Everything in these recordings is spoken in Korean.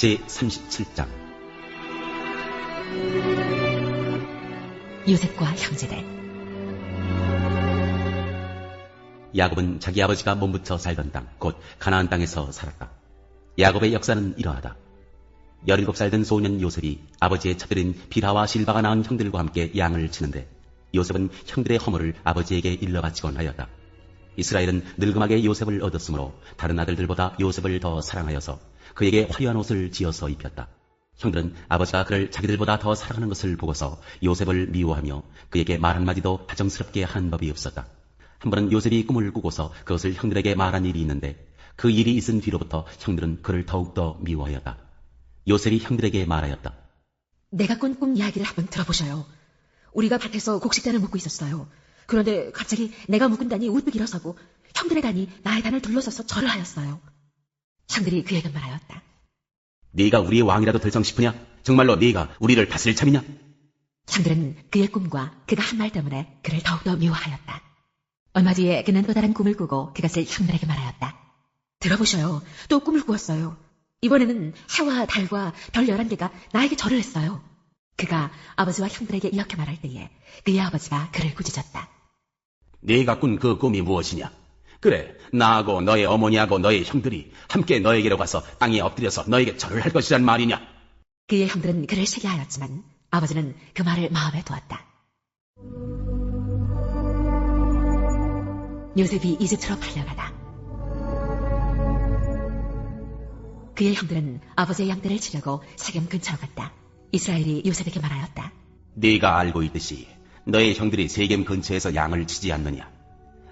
제37장. 요셉과 형제들. 야곱은 자기 아버지가 몸부쳐 살던 땅, 곧 가나안 땅에서 살았다. 야곱의 역사는 이러하다. 17살 된 소년 요셉이 아버지의 첩들인 빌하와 실바가 낳은 형들과 함께 양을 치는데, 요셉은 형들의 허물을 아버지에게 일러바치곤 하였다. 이스라엘은 늙음하게 요셉을 얻었으므로 다른 아들들보다 요셉을 더 사랑하여서 그에게 화려한 옷을 지어서 입혔다. 형들은 아버지가 그를 자기들보다 더 사랑하는 것을 보고서 요셉을 미워하며 그에게 말 한마디도 다정스럽게 하는 법이 없었다. 한 번은 요셉이 꿈을 꾸고서 그것을 형들에게 말한 일이 있는데, 그 일이 있은 뒤로부터 형들은 그를 더욱더 미워하였다. 요셉이 형들에게 말하였다. 내가 꾼 꿈 이야기를 한번 들어보셔요. 우리가 밭에서 곡식단을 묶고 있었어요. 그런데 갑자기 내가 묶은 단이 우뚝 일어서고 형들의 단이 나의 단을 둘러서서 절을 하였어요. 형들이 그에게 말하였다. 네가 우리의 왕이라도 될 성 싶으냐? 정말로 네가 우리를 다스릴 참이냐? 형들은 그의 꿈과 그가 한 말 때문에 그를 더욱더 미워하였다. 얼마 뒤에 그는 또 다른 꿈을 꾸고 그것을 형들에게 말하였다. 들어보셔요. 또 꿈을 꾸었어요. 이번에는 해와 달과 별 11개가 나에게 절을 했어요. 그가 아버지와 형들에게 이렇게 말할 때에 그의 아버지가 그를 꾸짖었다. 네가 꾼 그 꿈이 무엇이냐? 그래, 나하고 너의 어머니하고 너의 형들이 함께 너에게로 가서 땅에 엎드려서 너에게 절을 할 것이란 말이냐? 그의 형들은 그를 세게 하였지만 아버지는 그 말을 마음에 두었다. 요셉이 이집트로 팔려가다. 그의 형들은 아버지의 양떼를 치려고 세겜 근처로 갔다. 이스라엘이 요셉에게 말하였다. 네가 알고 있듯이 너의 형들이 세겜 근처에서 양을 치지 않느냐?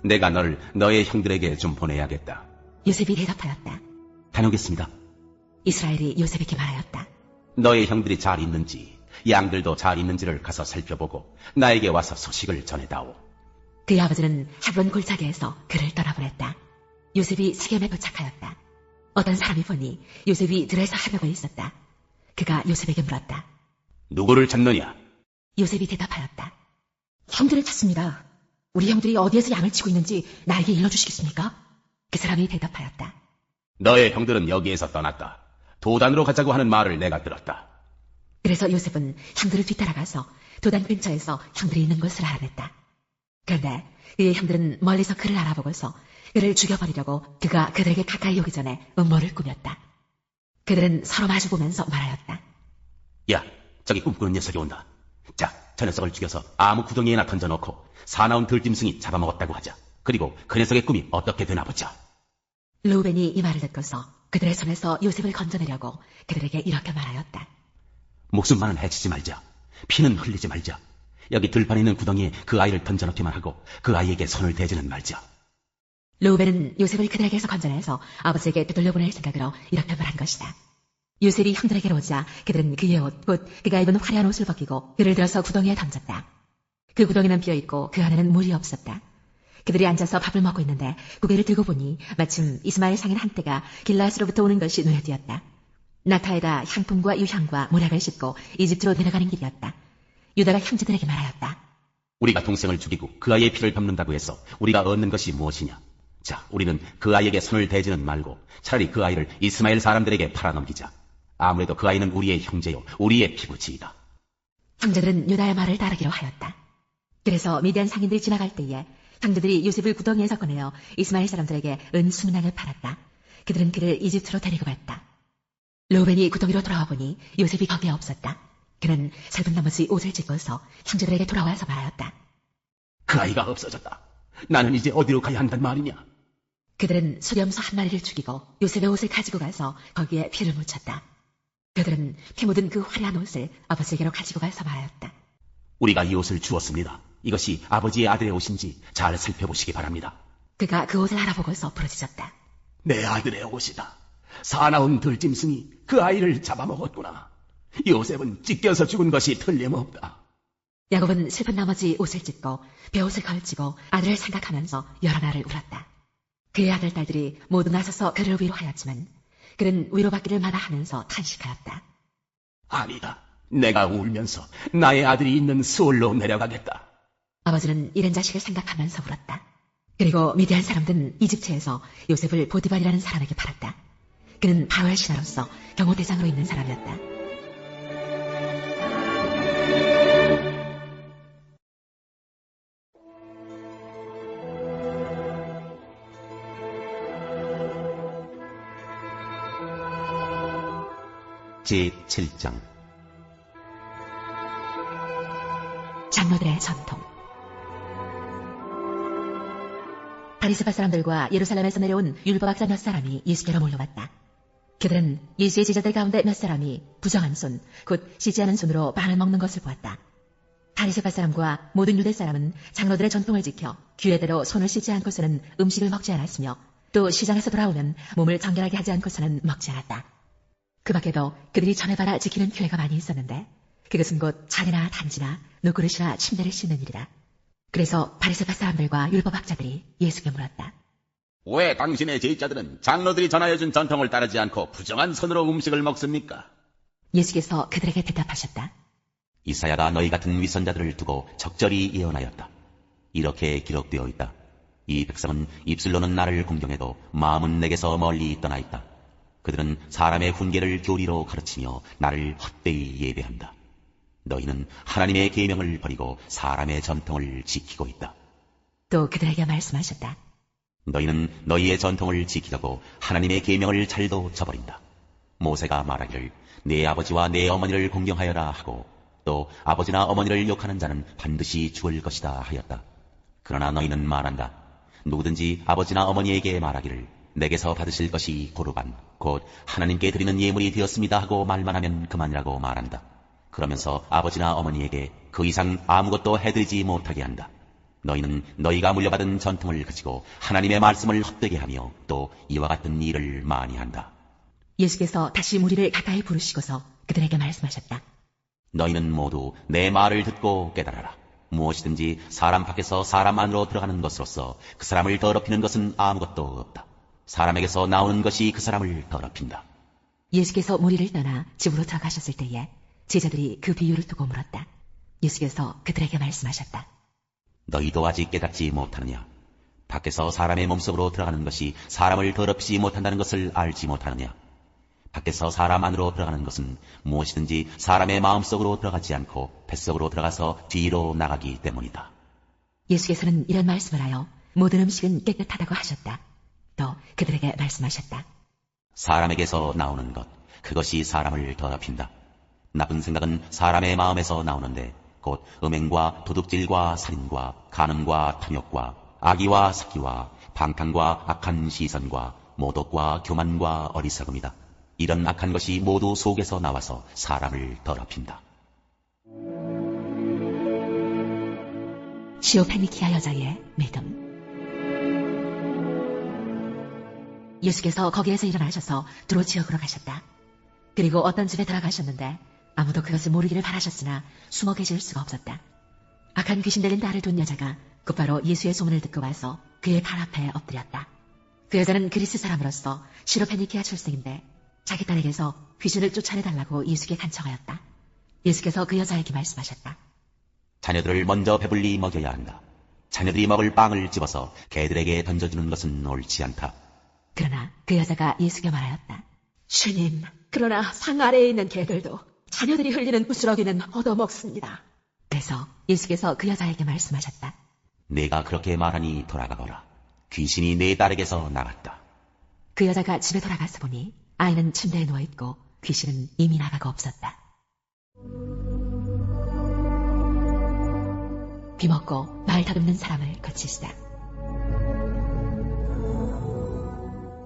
내가 너를 너의 형들에게 좀 보내야겠다. 요셉이 대답하였다. 다녀오겠습니다. 이스라엘이 요셉에게 말하였다. 너의 형들이 잘 있는지, 양들도 잘 있는지를 가서 살펴보고 나에게 와서 소식을 전해다오. 그의 아버지는 헤브론 골짜기에서 그를 떠나보냈다. 요셉이 세겜에 도착하였다. 어떤 사람이 보니 요셉이 들에서 헤매고 있었다. 그가 요셉에게 물었다. 누구를 찾느냐? 요셉이 대답하였다. 형들을 찾습니다. 우리 형들이 어디에서 양을 치고 있는지 나에게 일러주시겠습니까? 그 사람이 대답하였다. 너의 형들은 여기에서 떠났다. 도단으로 가자고 하는 말을 내가 들었다. 그래서 요셉은 형들을 뒤따라가서 도단 근처에서 형들이 있는 곳을 알아냈다. 그런데 그의 형들은 멀리서 그를 알아보고서 그를 죽여버리려고 그가 그들에게 가까이 오기 전에 음모를 꾸몄다. 그들은 서로 마주보면서 말하였다. 야, 저기 꿈꾸는 녀석이 온다. 자, 저 녀석을 죽여서 아무 구덩이에나 던져놓고 사나운 들짐승이 잡아먹었다고 하자. 그리고 그 녀석의 꿈이 어떻게 되나 보자. 르우벤이 이 말을 듣고서 그들의 손에서 요셉을 건져내려고 그들에게 이렇게 말하였다. 목숨만은 해치지 말자. 피는 흘리지 말자. 여기 들판에 있는 구덩이에 그 아이를 던져놓기만 하고 그 아이에게 손을 대지는 말자. 르우벤은 요셉을 그들에게서 건져내서 아버지에게 되돌려보낼 생각으로 이렇게 말한 것이다. 요셉이 형들에게로 오자 그들은 그의 옷, 곧 그가 입은 화려한 옷을 벗기고 그를 들어서 구덩이에 던졌다. 그 구덩이는 비어있고 그 안에는 물이 없었다. 그들이 앉아서 밥을 먹고 있는데 고개를 들고 보니 마침 이스마엘 상인 한 떼가 길라앗으로부터 오는 것이 눈에 띄었다. 낙타에다 향품과 유향과 모략을 싣고 이집트로 내려가는 길이었다. 유다가 형제들에게 말하였다. 우리가 동생을 죽이고 그 아이의 피를 덮는다고 해서 우리가 얻는 것이 무엇이냐? 자, 우리는 그 아이에게 손을 대지는 말고 차라리 그 아이를 이스마엘 사람들에게 팔아넘기자. 아무래도 그 아이는 우리의 형제요, 우리의 피부치이다. 형제들은 유다의 말을 따르기로 하였다. 그래서 미디안 상인들이 지나갈 때에 형제들이 요셉을 구덩이에서 꺼내어 이스마엘 사람들에게 은 20냥을 팔았다. 그들은 그를 이집트로 데리고 갔다. 르우벤이 구덩이로 돌아와 보니 요셉이 거기에 없었다. 그는 슬픈 나머지 옷을 찢고서 형제들에게 돌아와서 말하였다. 그 아이가 없어졌다. 나는 이제 어디로 가야 한단 말이냐? 그들은 수렴소 한 마리를 죽이고 요셉의 옷을 가지고 가서 거기에 피를 묻혔다. 그들은 피 묻은 그 화려한 옷을 아버지에게로 가지고 가서 말하였다. 우리가 이 옷을 주었습니다. 이것이 아버지의 아들의 옷인지 잘 살펴보시기 바랍니다. 그가 그 옷을 알아보고서 부러지셨다. 내 아들의 옷이다. 사나운 들짐승이 그 아이를 잡아먹었구나. 요셉은 찢겨서 죽은 것이 틀림없다. 야곱은 슬픈 나머지 옷을 찢고 벼옷을 걸치고 아들을 생각하면서 여러 날을 울었다. 그의 아들 딸들이 모두 나서서 그를 위로하였지만 그는 위로받기를 마다하면서 탄식하였다. 아니다. 내가 울면서 나의 아들이 있는 수월로 내려가겠다. 아버지는 잃은 자식을 생각하면서 울었다. 그리고 미디안 사람들은 이집트에서 요셉을 보디발이라는 사람에게 팔았다. 그는 바로의 신하로서 경호 대상으로 있는 사람이었다. 제7장 장로들의 전통. 바리새파 사람들과 예루살렘에서 내려온 율법학자 몇 사람이 예수께로 몰려왔다. 그들은 예수의 제자들 가운데 몇 사람이 부정한 손, 곧 씻지 않은 손으로 빵을 먹는 것을 보았다. 바리새파 사람과 모든 유대 사람은 장로들의 전통을 지켜 규례대로 손을 씻지 않고서는 음식을 먹지 않았으며, 또 시장에서 돌아오면 몸을 정결하게 하지 않고서는 먹지 않았다. 그 밖에도 그들이 전해받아 지키는 규례가 많이 있었는데, 그것은 곧 잔이나 단지나 누그릇이나 침대를 씻는 일이다. 그래서 바리새파 사람들과 율법학자들이 예수께 물었다. 왜 당신의 제자들은 장로들이 전하여준 전통을 따르지 않고 부정한 손으로 음식을 먹습니까? 예수께서 그들에게 대답하셨다. 이사야가 너희 같은 위선자들을 두고 적절히 예언하였다. 이렇게 기록되어 있다. 이 백성은 입술로는 나를 공경해도 마음은 내게서 멀리 떠나 있다. 그들은 사람의 훈계를 교리로 가르치며 나를 헛되이 예배한다. 너희는 하나님의 계명을 버리고 사람의 전통을 지키고 있다. 또 그들에게 말씀하셨다. 너희는 너희의 전통을 지키려고 하나님의 계명을 잘도 저버린다. 모세가 말하기를 내 아버지와 내 어머니를 공경하여라 하고, 또 아버지나 어머니를 욕하는 자는 반드시 죽을 것이다 하였다. 그러나 너희는 말한다. 누구든지 아버지나 어머니에게 말하기를 내게서 받으실 것이 고르반, 곧 하나님께 드리는 예물이 되었습니다 하고 말만 하면 그만이라고 말한다. 그러면서 아버지나 어머니에게 그 이상 아무것도 해드리지 못하게 한다. 너희는 너희가 물려받은 전통을 가지고 하나님의 말씀을 헛되게 하며 또 이와 같은 일을 많이 한다. 예수께서 다시 무리를 가까이 부르시고서 그들에게 말씀하셨다. 너희는 모두 내 말을 듣고 깨달아라. 무엇이든지 사람 밖에서 사람 안으로 들어가는 것으로서 그 사람을 더럽히는 것은 아무것도 없다. 사람에게서 나오는 것이 그 사람을 더럽힌다. 예수께서 무리를 떠나 집으로 들어가셨을 때에 제자들이 그 비유를 두고 물었다. 예수께서 그들에게 말씀하셨다. 너희도 아직 깨닫지 못하느냐? 밖에서 사람의 몸속으로 들어가는 것이 사람을 더럽히지 못한다는 것을 알지 못하느냐? 밖에서 사람 안으로 들어가는 것은 무엇이든지 사람의 마음속으로 들어가지 않고 뱃속으로 들어가서 뒤로 나가기 때문이다. 예수께서는 이런 말씀을 하여 모든 음식은 깨끗하다고 하셨다. 또 그들에게 말씀하셨다. 사람에게서 나오는 것, 그것이 사람을 더럽힌다. 나쁜 생각은 사람의 마음에서 나오는데 곧 음행과 도둑질과 살인과 간음과 탐욕과 악의와 사기와 방탕과 악한 시선과 모독과 교만과 어리석음이다. 이런 악한 것이 모두 속에서 나와서 사람을 더럽힌다. 시오페니키아 여자의 믿음. 예수께서 거기에서 일어나셔서 두로 지역으로 가셨다. 그리고 어떤 집에 들어가셨는데 아무도 그것을 모르기를 바라셨으나 숨어 계실 수가 없었다. 악한 귀신 들린 딸을 둔 여자가 곧바로 예수의 소문을 듣고 와서 그의 발 앞에 엎드렸다. 그 여자는 그리스 사람으로서 시로페니키아 출생인데 자기 딸에게서 귀신을 쫓아내달라고 예수께 간청하였다. 예수께서 그 여자에게 말씀하셨다. 자녀들을 먼저 배불리 먹여야 한다. 자녀들이 먹을 빵을 집어서 개들에게 던져주는 것은 옳지 않다. 그러나 그 여자가 예수께 말하였다. 주님, 그러나 상 아래에 있는 개들도 자녀들이 흘리는 부스러기는 얻어먹습니다. 그래서 예수께서 그 여자에게 말씀하셨다. 내가 그렇게 말하니 돌아가거라. 귀신이 내 딸에게서 나갔다. 그 여자가 집에 돌아가서 보니 아이는 침대에 누워있고 귀신은 이미 나가고 없었다. 귀먹고 말 더듬는 사람을 거치시다.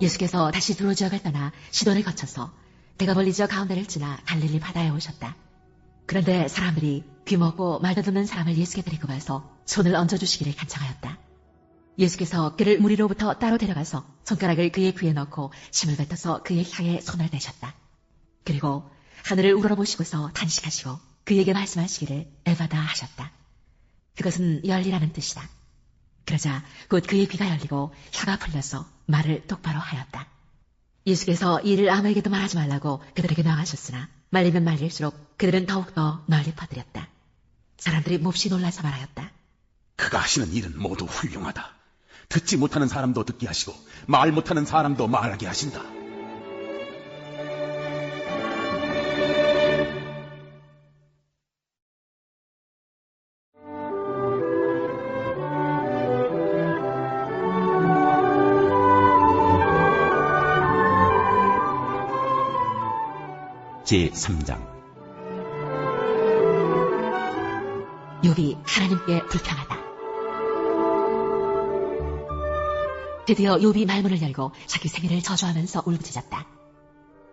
예수께서 다시 두로 지역을 떠나 시돈을 거쳐서 대가벌리 지역 가운데를 지나 갈릴리 바다에 오셨다. 그런데 사람들이 귀먹고 말 더듬는 사람을 예수께 데리고 가서 손을 얹어주시기를 간청하였다. 예수께서 그를 무리로부터 따로 데려가서 손가락을 그의 귀에 넣고 침을 뱉어서 그의 혀에 손을 대셨다. 그리고 하늘을 우러러보시고서 탄식하시고 그에게 말씀하시기를 에바다 하셨다. 그것은 열리라는 뜻이다. 그러자 곧 그의 귀가 열리고 혀가 풀려서 말을 똑바로 하였다. 예수께서 이 일을 아무에게도 말하지 말라고 그들에게 명하셨으나 말리면 말릴수록 그들은 더욱더 널리 퍼뜨렸다. 사람들이 몹시 놀라서 말하였다. 그가 하시는 일은 모두 훌륭하다. 듣지 못하는 사람도 듣게 하시고 말 못하는 사람도 말하게 하신다. 제3장. 욥이 하나님께 불평하다. 드디어 욥이 말문을 열고 자기 생애를 저주하면서 울부짖었다.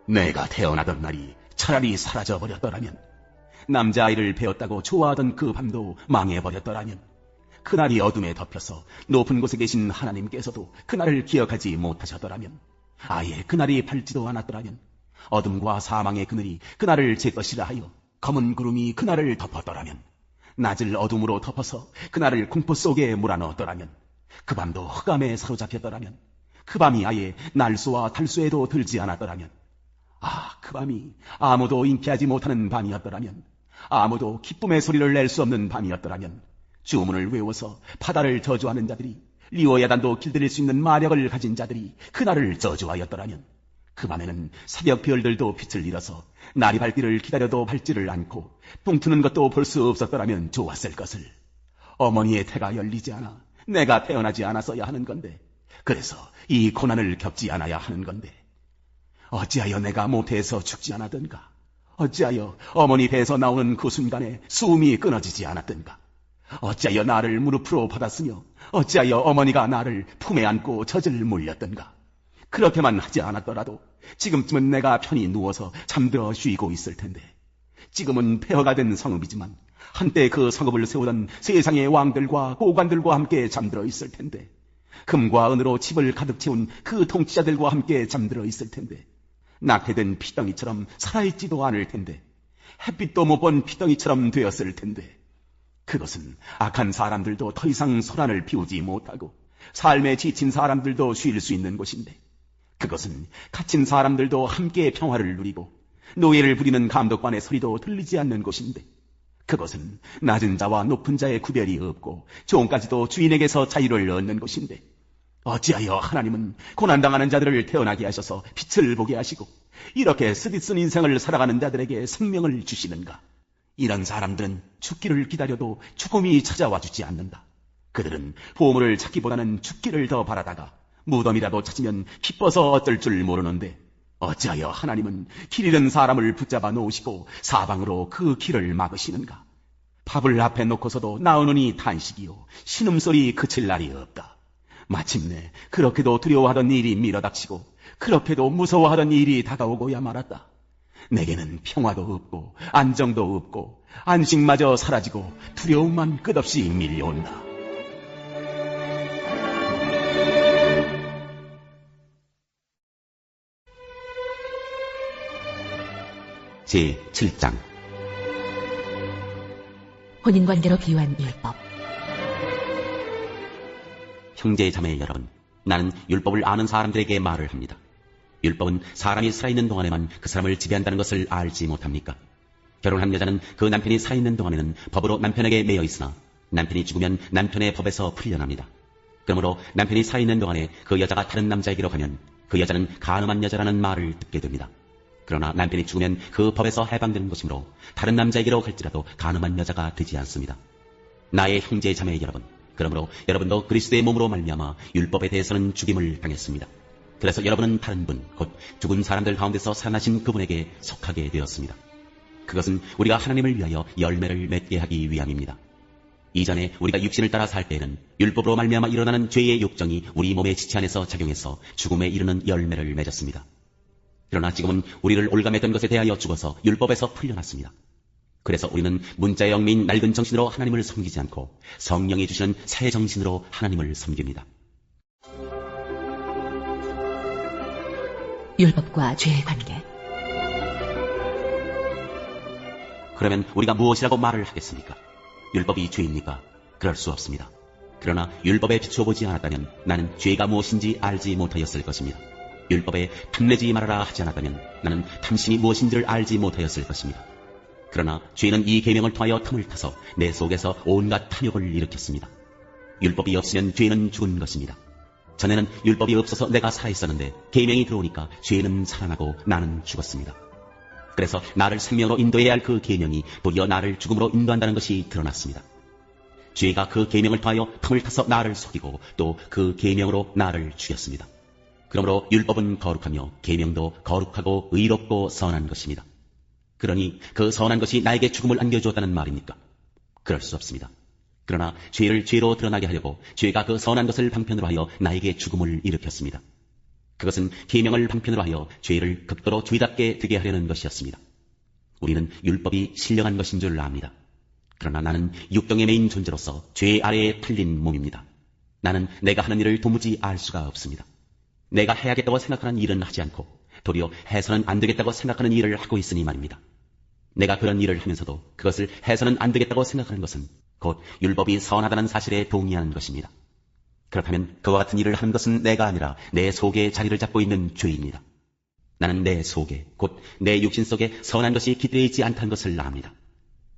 내가 태어나던 날이 차라리 사라져버렸더라면, 남자아이를 배웠다고 좋아하던 그 밤도 망해버렸더라면, 그날이 어둠에 덮여서 높은 곳에 계신 하나님께서도 그날을 기억하지 못하셨더라면, 아예 그날이 밝지도 않았더라면, 어둠과 사망의 그늘이 그날을 제 것이라 하여 검은 구름이 그날을 덮었더라면, 낮을 어둠으로 덮어서 그날을 공포 속에 몰아넣었더라면, 그 밤도 흑암에 사로잡혔더라면, 그 밤이 아예 날수와 달수에도 들지 않았더라면, 그 밤이 아무도 잉태하지 못하는 밤이었더라면, 아무도 기쁨의 소리를 낼 수 없는 밤이었더라면, 주문을 외워서 바다를 저주하는 자들이, 리오야단도 길들일 수 있는 마력을 가진 자들이 그날을 저주하였더라면, 그 밤에는 새벽 별들도 빛을 잃어서 날이 밝기를 기다려도 밝지를 않고 붕 트는 것도 볼 수 없었더라면 좋았을 것을. 어머니의 태가 열리지 않아 내가 태어나지 않았어야 하는 건데, 그래서 이 고난을 겪지 않아야 하는 건데, 어찌하여 내가 모태에서 죽지 않았던가? 어찌하여 어머니 배에서 나오는 그 순간에 숨이 끊어지지 않았던가? 어찌하여 나를 무릎으로 받았으며 어찌하여 어머니가 나를 품에 안고 젖을 물렸던가? 그렇게만 하지 않았더라도 지금쯤은 내가 편히 누워서 잠들어 쉬고 있을 텐데, 지금은 폐허가 된 성읍이지만 한때 그 성읍을 세우던 세상의 왕들과 고관들과 함께 잠들어 있을 텐데, 금과 은으로 집을 가득 채운 그 통치자들과 함께 잠들어 있을 텐데, 낙태된 피덩이처럼 살아있지도 않을 텐데, 햇빛도 못 본 피덩이처럼 되었을 텐데, 그것은 악한 사람들도 더 이상 소란을 피우지 못하고 삶에 지친 사람들도 쉴 수 있는 곳인데, 그것은 갇힌 사람들도 함께 평화를 누리고 노예를 부리는 감독관의 소리도 들리지 않는 곳인데, 그것은 낮은 자와 높은 자의 구별이 없고 종까지도 주인에게서 자유를 얻는 곳인데, 어찌하여 하나님은 고난당하는 자들을 태어나게 하셔서 빛을 보게 하시고 이렇게 쓰디쓴 인생을 살아가는 자들에게 생명을 주시는가? 이런 사람들은 죽기를 기다려도 죽음이 찾아와 주지 않는다. 그들은 보물을 찾기보다는 죽기를 더 바라다가 무덤이라도 찾으면 기뻐서 어쩔 줄 모르는데, 어찌하여 하나님은 길 잃은 사람을 붙잡아 놓으시고 사방으로 그 길을 막으시는가? 밥을 앞에 놓고서도 나오느니 탄식이요 신음소리 그칠 날이 없다. 마침내 그렇게도 두려워하던 일이 밀어닥치고 그렇게도 무서워하던 일이 다가오고야 말았다. 내게는 평화도 없고 안정도 없고 안식마저 사라지고 두려움만 끝없이 밀려온다. 제7장. 혼인관계로 비유한 율법. 형제 자매 여러분, 나는 율법을 아는 사람들에게 말을 합니다. 율법은 사람이 살아있는 동안에만 그 사람을 지배한다는 것을 알지 못합니까? 결혼한 여자는 그 남편이 살아있는 동안에는 법으로 남편에게 매여 있으나 남편이 죽으면 남편의 법에서 풀려납니다. 그러므로 남편이 살아있는 동안에 그 여자가 다른 남자에게로 가면 그 여자는 간음한 여자라는 말을 듣게 됩니다. 그러나 남편이 죽으면 그 법에서 해방되는 것이므로 다른 남자에게로 갈지라도 간음한 여자가 되지 않습니다. 나의 형제 자매 여러분, 그러므로 여러분도 그리스도의 몸으로 말미암아 율법에 대해서는 죽임을 당했습니다. 그래서 여러분은 다른 분, 곧 죽은 사람들 가운데서 살아나신 그분에게 속하게 되었습니다. 그것은 우리가 하나님을 위하여 열매를 맺게 하기 위함입니다. 이전에 우리가 육신을 따라 살 때에는 율법으로 말미암아 일어나는 죄의 욕정이 우리 몸의 지체 안에서 작용해서 죽음에 이르는 열매를 맺었습니다. 그러나 지금은 우리를 올감했던 것에 대하여 죽어서 율법에서 풀려났습니다. 그래서 우리는 문자의 영미인 낡은 정신으로 하나님을 섬기지 않고 성령이 주시는 새 정신으로 하나님을 섬깁니다. 율법과 죄의 관계. 그러면 우리가 무엇이라고 말을 하겠습니까? 율법이 죄입니까? 그럴 수 없습니다. 그러나 율법에 비추어보지 않았다면 나는 죄가 무엇인지 알지 못하였을 것입니다. 율법에 탐내지 말아라 하지 않았다면 나는 탐심이 무엇인지를 알지 못하였을 것입니다. 그러나 죄는 이 계명을 통하여 틈을 타서 내 속에서 온갖 탐욕을 일으켰습니다. 율법이 없으면 죄는 죽은 것입니다. 전에는 율법이 없어서 내가 살아있었는데 계명이 들어오니까 죄는 살아나고 나는 죽었습니다. 그래서 나를 생명으로 인도해야 할 그 계명이 도리어 나를 죽음으로 인도한다는 것이 드러났습니다. 죄가 그 계명을 통하여 틈을 타서 나를 속이고 또 그 계명으로 나를 죽였습니다. 그러므로 율법은 거룩하며 계명도 거룩하고 의롭고 선한 것입니다. 그러니 그 선한 것이 나에게 죽음을 안겨주었다는 말입니까? 그럴 수 없습니다. 그러나 죄를 죄로 드러나게 하려고 죄가 그 선한 것을 방편으로 하여 나에게 죽음을 일으켰습니다. 그것은 계명을 방편으로 하여 죄를 극도로 죄답게 되게 하려는 것이었습니다. 우리는 율법이 신령한 것인 줄 압니다. 그러나 나는 육경에 매인 존재로서 죄 아래에 풀린 몸입니다. 나는 내가 하는 일을 도무지 알 수가 없습니다. 내가 해야겠다고 생각하는 일은 하지 않고 도리어 해서는 안 되겠다고 생각하는 일을 하고 있으니 말입니다. 내가 그런 일을 하면서도 그것을 해서는 안 되겠다고 생각하는 것은 곧 율법이 선하다는 사실에 동의하는 것입니다. 그렇다면 그와 같은 일을 하는 것은 내가 아니라 내 속에 자리를 잡고 있는 죄입니다. 나는 내 속에 곧 내 육신 속에 선한 것이 깃들어 있지 않다는 것을 압니다.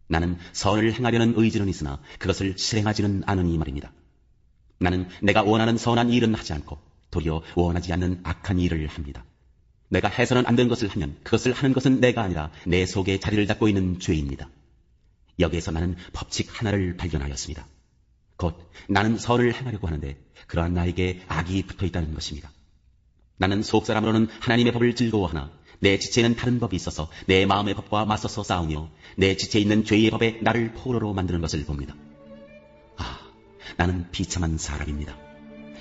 나는 선을 행하려는 의지는 있으나 그것을 실행하지는 않으니 말입니다. 나는 내가 원하는 선한 일은 하지 않고 도리어 원하지 않는 악한 일을 합니다. 내가 해서는 안 되는 것을 하면 그것을 하는 것은 내가 아니라 내 속에 자리를 잡고 있는 죄입니다. 여기에서 나는 법칙 하나를 발견하였습니다. 곧 나는 선을 행하려고 하는데 그러한 나에게 악이 붙어 있다는 것입니다. 나는 속사람으로는 하나님의 법을 즐거워하나 내 지체에는 다른 법이 있어서 내 마음의 법과 맞서서 싸우며 내 지체에 있는 죄의 법에 나를 포로로 만드는 것을 봅니다. 나는 비참한 사람입니다.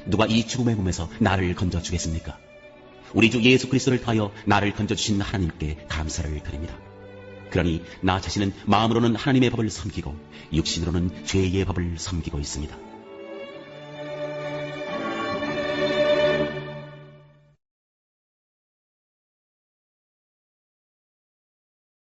누가 이 죽음의 몸에서 나를 건져주겠습니까? 우리 주 예수 그리스도를 통하여 나를 건져주신 하나님께 감사를 드립니다. 그러니 나 자신은 마음으로는 하나님의 법을 섬기고 육신으로는 죄의 법을 섬기고 있습니다.